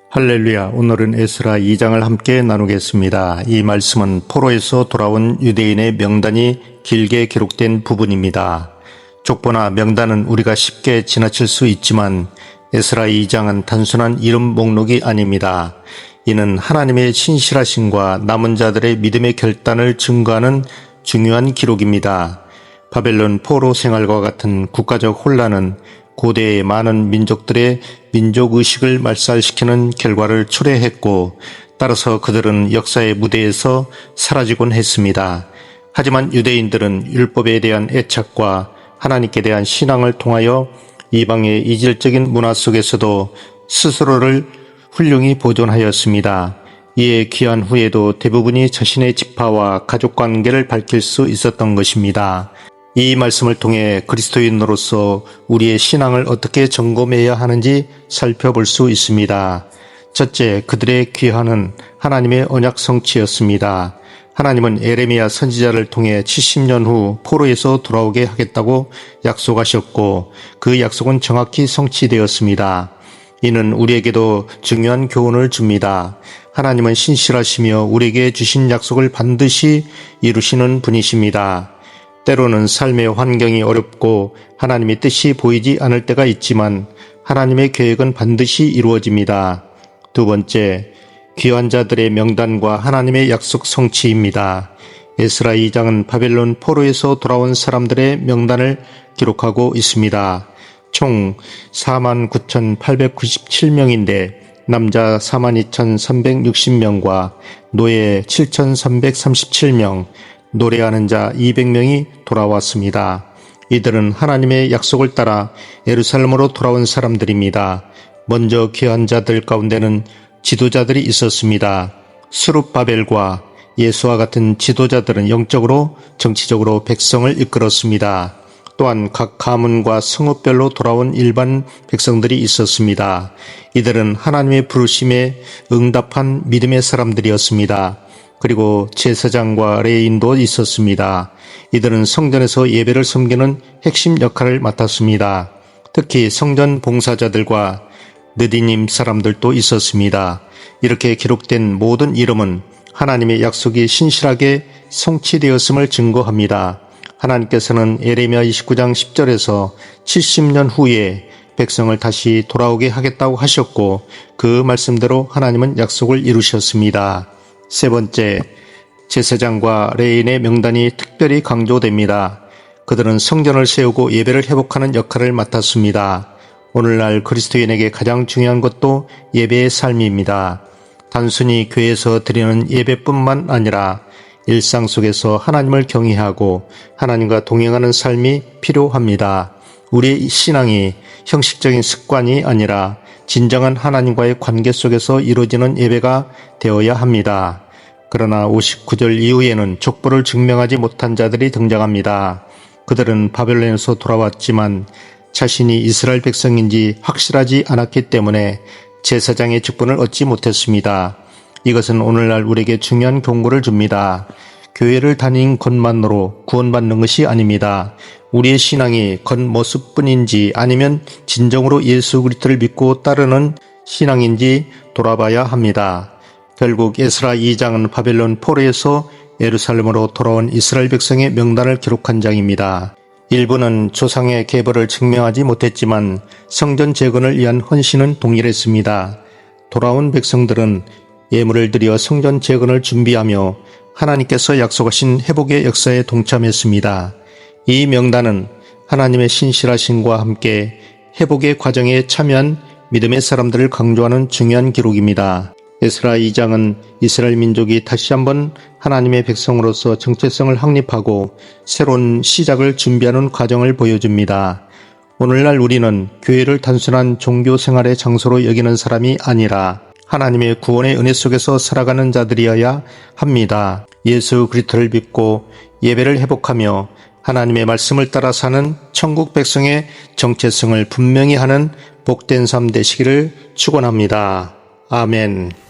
할렐루야. 오늘은 에스라 2장을 함께 나누겠습니다. 이 말씀은 포로에서 돌아온 유대인의 명단이 길게 기록된 부분입니다. 족보나 명단은 우리가 쉽게 지나칠 수 있지만 에스라 2장은 단순한 이름 목록이 아닙니다. 이는 하나님의 신실하심과 남은 자들의 믿음의 결단을 증거하는 중요한 기록입니다. 바벨론 포로 생활과 같은 국가적 혼란은 고대의 많은 민족들의 민족의식을 말살시키는 결과를 초래했고, 따라서 그들은 역사의 무대에서 사라지곤 했습니다. 하지만 유대인들은 율법에 대한 애착과 하나님께 대한 신앙을 통하여 이방의 이질적인 문화 속에서도 스스로를 훌륭히 보존하였습니다. 이에 귀환 후에도 대부분이 자신의 지파와 가족관계를 밝힐 수 있었던 것입니다. 이 말씀을 통해 그리스도인으로서 우리의 신앙을 어떻게 점검해야 하는지 살펴볼 수 있습니다. 첫째, 그들의 귀환은 하나님의 언약 성취였습니다. 하나님은 에레미야 선지자를 통해 70년 후 포로에서 돌아오게 하겠다고 약속하셨고, 그 약속은 정확히 성취되었습니다. 이는 우리에게도 중요한 교훈을 줍니다. 하나님은 신실하시며 우리에게 주신 약속을 반드시 이루시는 분이십니다. 때로는 삶의 환경이 어렵고 하나님의 뜻이 보이지 않을 때가 있지만 하나님의 계획은 반드시 이루어집니다. 두 번째, 귀환 자들의 명단과 하나님의 약속 성취입니다. 에스라 2장은 바벨론 포로에서 돌아온 사람들의 명단을 기록하고 있습니다. 총 49,897명인데 남자 42,360명과 노예 7,337명, 노래하는 자 200명이 돌아왔습니다. 이들은 하나님의 약속을 따라 예루살렘으로 돌아온 사람들입니다. 먼저 귀한 자들 가운데는 지도자들이 있었습니다. 스룹바벨과 예수와 같은 지도자들은 영적으로 정치적으로 백성을 이끌었습니다. 또한 각 가문과 성읍별로 돌아온 일반 백성들이 있었습니다. 이들은 하나님의 부르심에 응답한 믿음의 사람들이었습니다. 그리고 제사장과 레위인도 있었습니다. 이들은 성전에서 예배를 섬기는 핵심 역할을 맡았습니다. 특히 성전 봉사자들과 느디님 사람들도 있었습니다. 이렇게 기록된 모든 이름은 하나님의 약속이 신실하게 성취되었음을 증거합니다. 하나님께서는 에레미야 29장 10절에서 70년 후에 백성을 다시 돌아오게 하겠다고 하셨고, 그 말씀대로 하나님은 약속을 이루셨습니다. 세 번째, 제사장과 레위인의 명단이 특별히 강조됩니다. 그들은 성전을 세우고 예배를 회복하는 역할을 맡았습니다. 오늘날 그리스도인에게 가장 중요한 것도 예배의 삶입니다. 단순히 교회에서 드리는 예배뿐만 아니라 일상 속에서 하나님을 경외하고 하나님과 동행하는 삶이 필요합니다. 우리의 신앙이 형식적인 습관이 아니라 진정한 하나님과의 관계 속에서 이루어지는 예배가 되어야 합니다. 그러나 59절 이후에는 족보를 증명하지 못한 자들이 등장합니다. 그들은 바벨론에서 돌아왔지만 자신이 이스라엘 백성인지 확실하지 않았기 때문에 제사장의 직분을 얻지 못했습니다. 이것은 오늘날 우리에게 중요한 경고를 줍니다. 교회를 다닌 것만으로 구원받는 것이 아닙니다. 우리의 신앙이 겉모습뿐인지 아니면 진정으로 예수 그리스도를 믿고 따르는 신앙인지 돌아봐야 합니다. 결국 에스라 2장은 바벨론 포로에서 예루살렘으로 돌아온 이스라엘 백성의 명단을 기록한 장입니다. 일부는 조상의 계보를 증명하지 못했지만 성전 재건을 위한 헌신은 동일했습니다. 돌아온 백성들은 예물을 드려 성전 재건을 준비하며 하나님께서 약속하신 회복의 역사에 동참했습니다. 이 명단은 하나님의 신실하심과 함께 회복의 과정에 참여한 믿음의 사람들을 강조하는 중요한 기록입니다. 에스라 2장은 이스라엘 민족이 다시 한번 하나님의 백성으로서 정체성을 확립하고 새로운 시작을 준비하는 과정을 보여줍니다. 오늘날 우리는 교회를 단순한 종교 생활의 장소로 여기는 사람이 아니라 하나님의 구원의 은혜 속에서 살아가는 자들이어야 합니다. 예수 그리스도를 믿고 예배를 회복하며 하나님의 말씀을 따라 사는 천국 백성의 정체성을 분명히 하는 복된 삶 되시기를 축원합니다. 아멘.